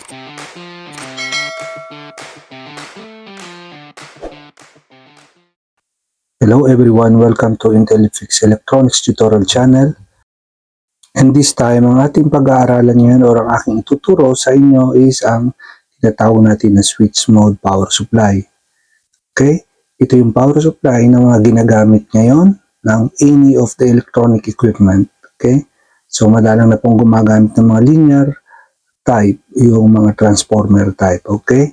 Hello everyone, welcome to Intellifix Electronics Tutorial Channel. And this time, ang ating pag-aaralan ngayon o ang aking ituturo sa inyo is ang tinatawag natin na switch mode power supply. Okay? Ito yung power supply na mga ginagamit ngayon ng any of the electronic equipment. Okay? So madalang na pong gumagamit ng mga linear type, yung mga transformer type. Okay?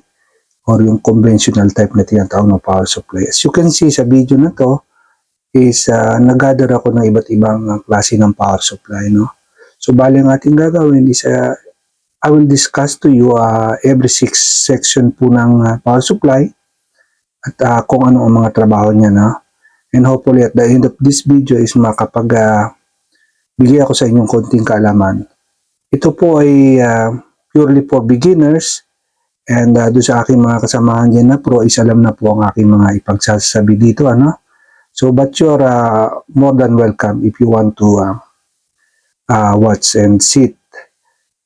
Or yung conventional type na tinatawag na power supply. As you can see sa video na to, is nag-gather ako ng iba't ibang klase ng power supply, no? So, bali ang ating gagawin is I will discuss to you every 6 section po ng power supply at kung ano ang mga trabaho niya, no? And hopefully at the end of this video is bigay ako sa inyong konting kaalaman. Ito po ay purely for beginners and doon sa aking mga kasamahan dyan na pro is alam na po ang aking mga ipagsasabi dito, ano? So, but you're more than welcome if you want to watch and sit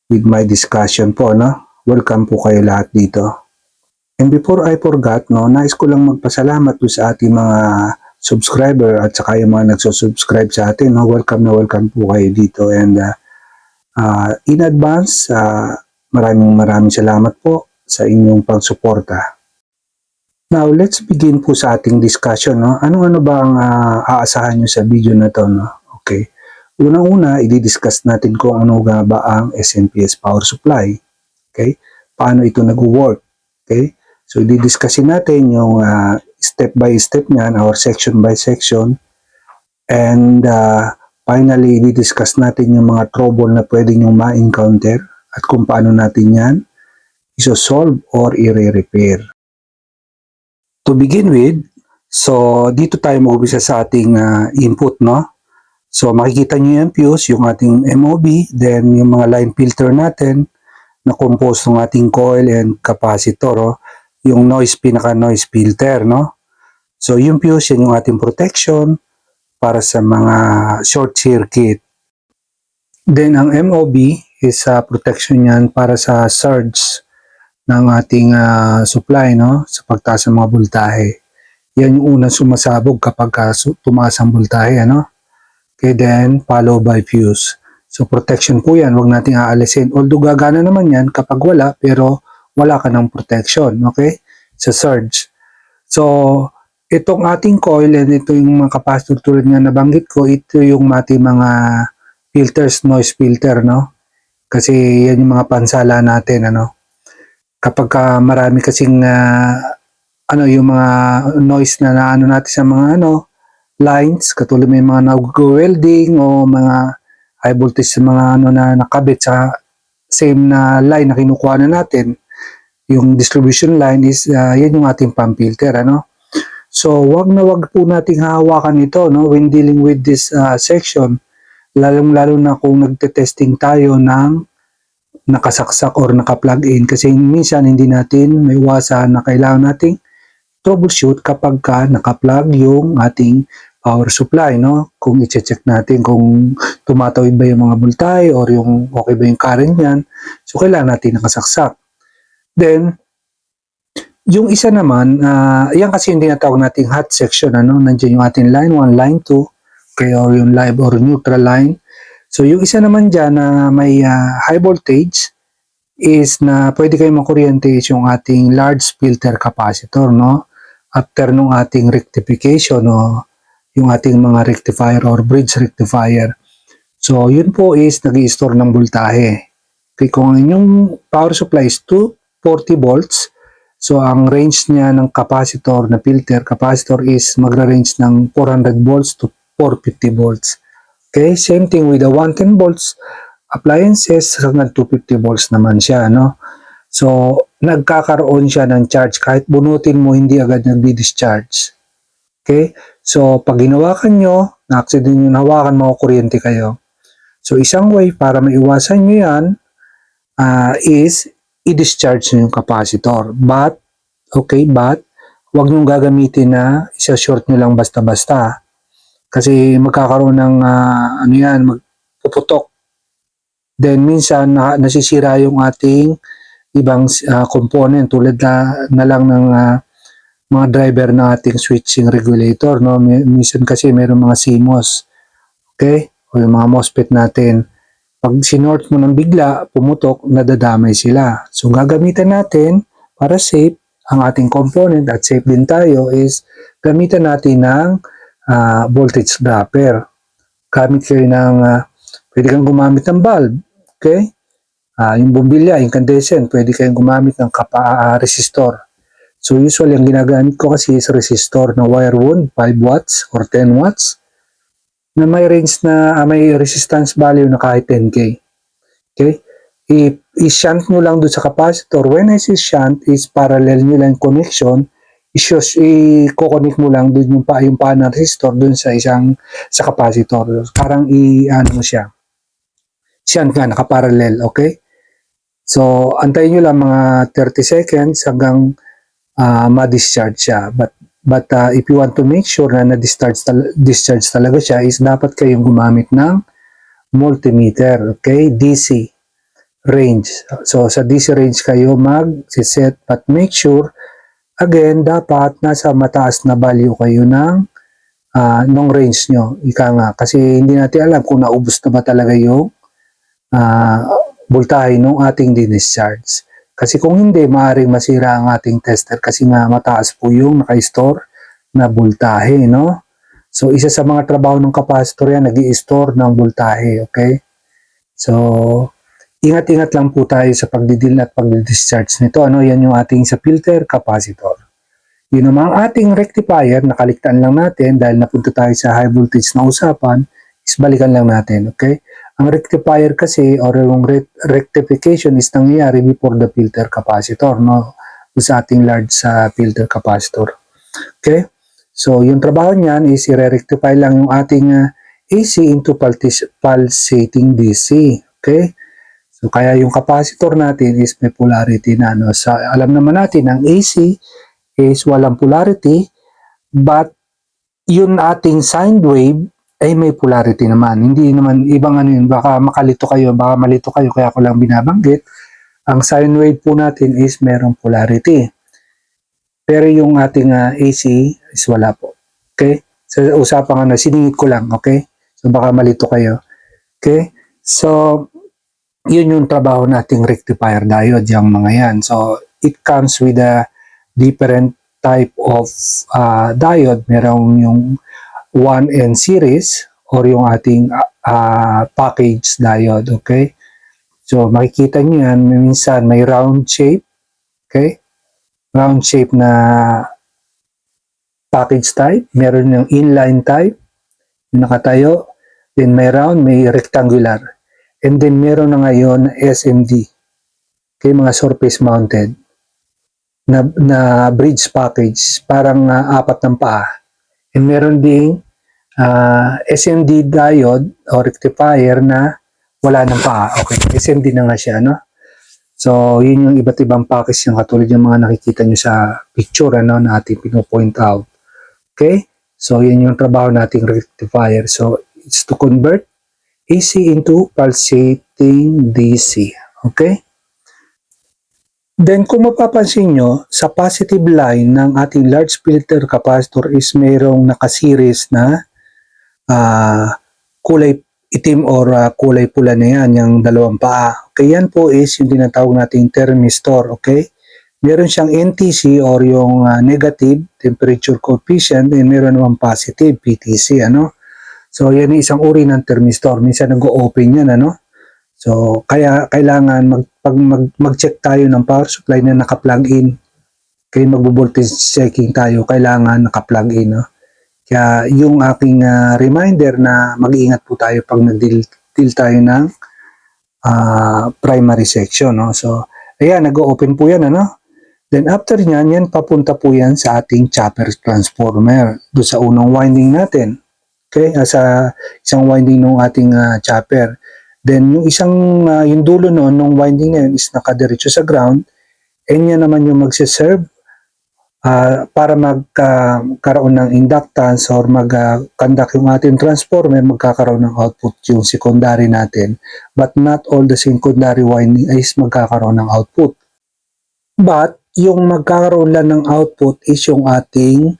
with my discussion po, no? Welcome po kayo lahat dito. And before I forgot, no, nais ko lang magpasalamat po sa ating mga subscriber at saka yung mga nagsusubscribe sa atin, no? Welcome na welcome po kayo dito. And in advance, maraming salamat po sa inyong pagsuporta. Now, let's begin po sa ating discussion, no? Ano ba ang aasahan nyo sa video na to, no? Okay. Unang-una, i-discuss natin kung ano ba ang SMPS power supply. Okay? Paano ito nag-work? Okay? So, i-discussin natin yung step by step niyan or section by section. And finally, i-discuss natin yung mga trouble na pwede nyo ma-encounter at kung paano natin yan iso-solve or i-repair. To begin with, so dito tayo mag-umpisa sa ating input, no? So makikita nyo yung fuse, yung ating MOB, then yung mga line filter natin na composed ng ating coil and capacitor, oh, yung pinaka-noise filter, no? So yung fuse, yan yung ating protection para sa mga short circuit. Then ang MOB is protection yan para sa surge ng ating supply, no, sa pagtaas ng mga voltahe. Yan yung unang sumasabog kapag tumaas ang voltahe, ano? Okay, then follow by fuse. So protection po yan, huwag nating aalisin. Although gagana naman yan kapag wala, pero wala ka ng protection, okay? Sa surge. So itong ating coil and ito yung mga capacitor tulad nga nabanggit ko, ito yung ating mga filters, noise filter, no? Kasi yan yung mga pansala natin, ano? Kapag marami kasing yung mga noise na naano natin sa mga lines, katulad may mga nag-welding o mga high voltage sa mga na nakabit sa same na line na kinukuha na natin, yung distribution line is yan yung ating pump filter, ano? So wag po nating hahawakan ito, no, when dealing with this section, lalong-lalo na kung nagte-testing tayo ng nakasaksak or naka-plug in, kasi minsan hindi natin maiwasan na kailangan nating troubleshoot kapag naka-plug yung ating power supply, no? Kung i-check natin kung tumatawid ba yung mga voltahe or yung okay ba yung current niyan, so kailangan natin nakasaksak. Then yung isa naman, yan kasi yung tinatawag nating hot section, ano? Nandiyan yung ating line 1, line 2, okay, or yung live or neutral line. So yung isa naman dyan na may high voltage is na pwede kayo makuryente is yung ating large filter capacitor, no? After nung ating rectification, no? Yung ating mga rectifier or bridge rectifier. So yun po is nag-i-store ng voltahe. Okay, kung yung power supply is 240 volts, so ang range niya ng capacitor na filter capacitor is magra-range ng 400 volts to 450 volts. Okay, same thing with the 110 volts appliances, hanggang 250 volts naman siya, no? So, nagkakaroon siya ng charge kahit bunutin mo, hindi agad nagdi-discharge. Okay? So, pag hinawakan nyo, na-accident nyo nahawakan, makukuryente kayo. So, isang way para maiwasan nyo yan is i-discharge nyo yung capacitor. But, wag nyo gagamitin na isa-short nyo lang basta-basta. Kasi magkakaroon ng magpuputok. Then minsan nasisira yung ating ibang component tulad na lang ng mga driver ng ating switching regulator, no? Minsan kasi mayroong mga CMOS, okay? O yung mga MOSFET natin. Pag sinort mo ng bigla, pumutok, nadadamay sila. So gagamitan natin para safe ang ating component at safe din tayo is gamitan natin ng voltage dropper. Gamit kayo ng, pwede kang gumamit ng bulb, okay? Yung bumbilya, incandescent, pwede kayong gumamit ng resistor. So usually ang ginagamit ko kasi is resistor na wire wound, 5 watts or 10 watts na may range na may resistance value na kahit 10K. Okay? I-shunt nyo lang doon sa capacitor. When I say shunt is parallel nyo lang connection, i-connect mo lang doon yung paa ng resistor doon sa capacitor. Parang ano mo siya. Shunt nga, nakaparallel. Okay? So, antayin nyo lang mga 30 seconds hanggang ma-discharge siya. But if you want to make sure na discharge talaga siya is dapat kayong gumamit ng multimeter, okay? DC range. So sa DC range kayo mag-set but make sure again dapat nasa mataas na value kayo ng nung range nyo. Ika nga kasi hindi natin alam kung naubos na ba talaga yung voltahe ng ating discharge. Kasi kung hindi, maaaring masira ang ating tester kasi nga mataas po yung naka-store na voltahe, no? So, isa sa mga trabaho ng capacitor yan, nag-i-store ng voltahe, okay? So, ingat-ingat lang po tayo sa pagdidil at pagdidischarge nito. Ano? Yan yung ating sa filter capacitor. Yun naman ang ating rectifier, nakaligtaan lang natin dahil napunta tayo sa high voltage na usapan, is balikan lang natin, okay? Ang rectifier kasi or yung rectification is nangyayari before the filter capacitor, no? Sa ating large filter capacitor. Okay? So, yung trabaho niyan is i-rectify lang yung ating AC into pulsating DC. Okay? So, kaya yung capacitor natin is may polarity na. No? So, alam naman natin, ang AC is walang polarity, but yung ating sine wave ay may polarity naman. Hindi naman ibang ano yun, baka malito kayo, kaya ko lang binabanggit. Ang sine wave po natin is merong polarity. Pero yung ating AC is wala po. Okay? So, usapang siningit ko lang, okay? So, baka malito kayo. Okay? So, yun yung trabaho nating rectifier diode, yung mga yan. So, it comes with a different type of diode. Merong yung 1N series or yung ating package diode, okay? So, makikita nyo yan, minsan may round shape, okay? Round shape na package type, meron yung inline type, yung nakatayo, then may round, may rectangular, and then meron na ngayon SMD, okay, mga surface mounted, na bridge package, parang apat ng paa. And meron ding SMD diode o rectifier na wala ng paa. Okay, SMD na nga siya, no? So, yun yung iba't ibang package yung katulad yung mga nakikita nyo sa picture, ano, na ating pino-point out. Okay? So, yun yung trabaho nating rectifier. So, it's to convert AC into pulsating DC. Okay? Then kung mapapansin nyo, sa positive line ng ating large filter capacitor is mayroong nakaseries na kulay itim or kulay pula na yan, yung dalawang paa. Okay, yan po is yung tinatawag nating thermistor. Okay? Meron siyang NTC or yung negative temperature coefficient and meron naman positive PTC. Ano? So yan yung isang uri ng thermistor. Minsan nag-o-open yan. Ano? So, kaya kailangan mag-check tayo ng power supply na naka-plug in. Kaya magbo-voltage checking tayo, kailangan naka-plug in. No? Kaya yung aking reminder na mag-iingat po tayo pag nag-deal tayo ng primary section. No? So, ayan, nag-open po yan. Ano? Then after nyan, yan papunta po yan sa ating chopper transformer. Doon sa unang winding natin. Okay? Sa isang winding ng ating chopper. Then, yung yung dulo noon, nung winding na yun is nakadiretso sa ground, and yan naman yung magsiserve para magkaroon ng inductance or mag-conduct yung ating transformer, magkakaroon ng output yung secondary natin. But not all the secondary winding is magkakaroon ng output. But yung magkakaroon lang ng output is yung ating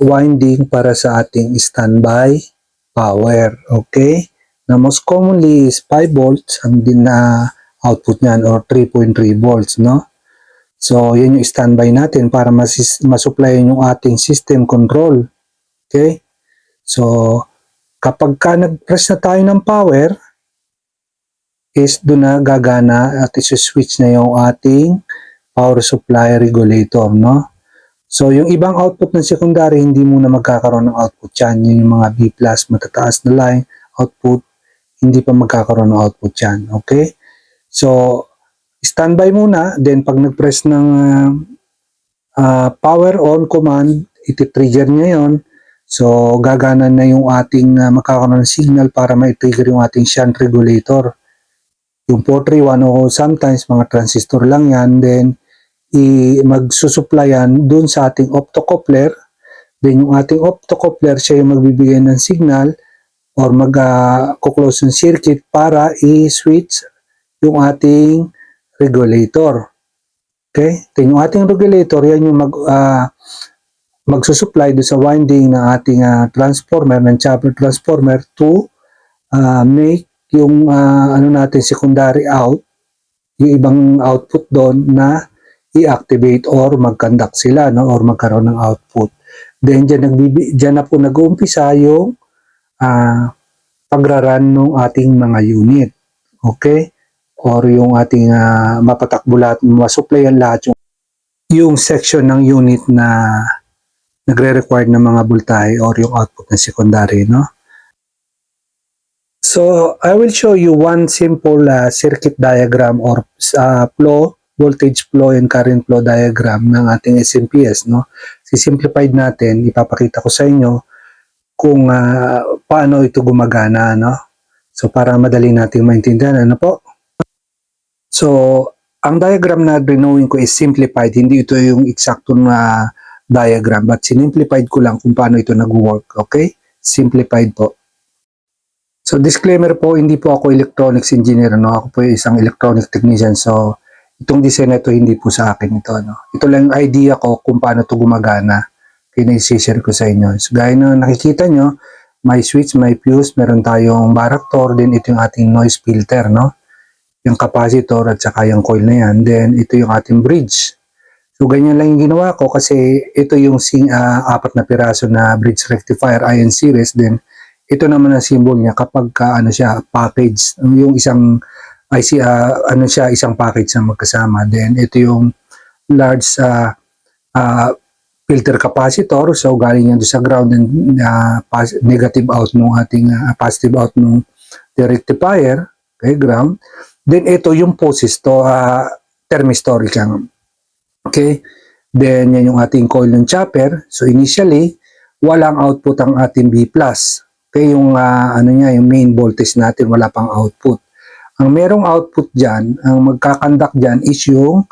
winding para sa ating standby power. Okay? Na most commonly is 5 volts ang din na output niyan or 3.3 volts, no? So, yun yung standby natin para masupplyan yung ating system control. Okay? So, kapag ka nag-press na tayo ng power, is doon na gagana at isi-switch na yung ating power supply regulator, no? So, yung ibang output ng secondary, hindi muna magkakaroon ng output yan. Yun yung mga B+, matataas na line, output, hindi pa magkakaroon ng output yan. Okay? So, standby muna. Then, pag nag-press ng power on command, iti-trigger niya yon. So, gagana na yung ating magkakaroon ng signal para ma-trigger yung ating shunt regulator. Yung 431 o sometimes mga transistor lang yan. Then, magsusupply yan dun sa ating optocoupler. Then yung ating optocoupler, siya yung magbibigay ng signal or mag-close ng circuit para i-switch yung ating regulator. Okay? Then yung ating regulator, yan yung magsusupply doon sa winding ng ating transformer, ng chopper transformer to make yung ano natin secondary out, yung ibang output doon na i-activate or mag-conduct sila, no, or magkaroon ng output. Then dyan na po nag-uumpisa yung pagraran ng ating mga unit. Okay? Or yung ating mapatakbo lahat, masupplyan lahat yung section ng unit na nagre-require ng mga voltahe or yung output ng secondary, no? So, I will show you one simple circuit diagram or voltage flow and current flow diagram ng ating SMPS, no? Si-simplified natin, ipapakita ko sa inyo kung paano ito gumagana, no? So, para madali nating maintindihan, ano po? So, ang diagram na drawing ko is simplified, hindi ito yung eksakto na diagram, but sinimplified ko lang kung paano ito nag-work, okay? Simplified po. So, disclaimer po, hindi po ako electronics engineer, no? Ako po isang electronic technician. So, itong design na ito, hindi po sa akin ito, no? Ito lang yung idea ko kung paano ito gumagana. Kaya na-share ko sa inyo. So, gaya na nakikita nyo, may switch, may fuse, meron tayong baractor, then ito yung ating noise filter, no? Yung capacitor at saka yung coil na yan. Then, ito yung ating bridge. So, ganyan lang yung ginawa ko kasi ito yung 4 na piraso na bridge rectifier IN series. Then, ito naman ang symbol niya kapag ano siya, package. Yung isang IC, ano siya, isang package na magkasama. Then, ito yung large filter capacitor. So, galing yan sa ground and negative out ng ating positive out ng rectifier. Okay, ground. Then, ito yung poses to, thermistor kang. Okay. Then, yan yung ating coil ng chopper. So, initially, walang output ang ating B+. Okay, yung ano niya, yung main voltage natin, wala pang output. Ang merong output diyan, ang magkakandak diyan is yung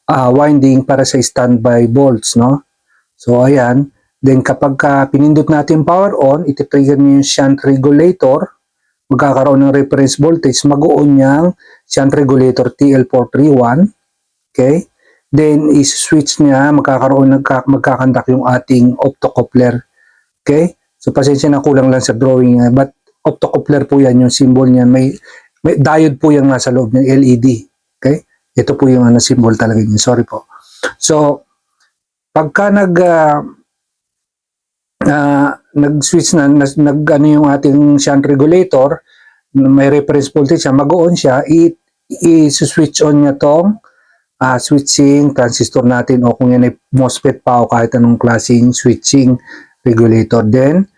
winding para sa standby volts, no? So ayan, then kapag pinindot natin power on, iti-trigger niyo yung shunt regulator, magkakaroon ng reference voltage, mag-on yang shunt regulator TL431, okay? Then is-switch niya, magkakandak yung ating optocoupler, okay? So, pasensya na kulang lang sa drawing. But, optocoupler po yan, yung symbol niyan. May diode po yung nasa loob ng LED. Okay? Ito po yung symbol talaga niya. Sorry po. So, pagka nag-switch na, yung ating shunt regulator, may reference voltage siya, mag-on siya, i-switch on niya tong switching transistor natin o kung yan ay MOSFET pa o kahit anong klaseng switching regulator. Then,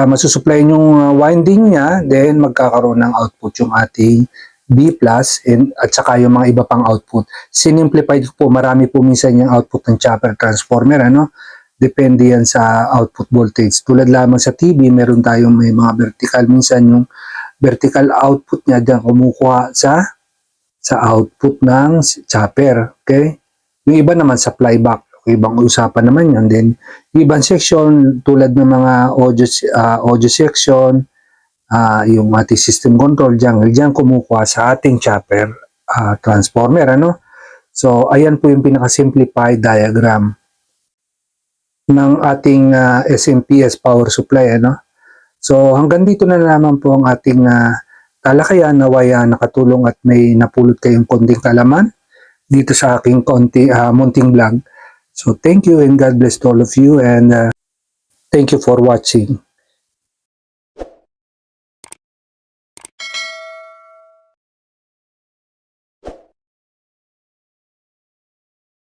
masusupply yung winding niya, then magkakaroon ng output yung ating B+, at saka yung mga iba pang output. Sinimplified po, marami po minsan yung output ng chopper transformer, ano? Depende yan sa output voltage. Tulad lamang sa TV, meron tayong may mga vertical. Minsan yung vertical output niya dyan kumukuha sa output ng chopper. Okay? Yung iba naman sa flyback. Ibang usapan naman yan. Then, ibang section tulad ng mga audio section, yung ating system control dyan kumukuha sa ating chopper transformer, ano? So, ayan po yung pinaka-simplified diagram ng ating SMPS power supply. So, hanggang dito na naman po ang ating talakayan. Naway nakatulong at may napulot kayong konting kalaman dito sa aking munting vlog. So, thank you and God bless to all of you, and thank you for watching.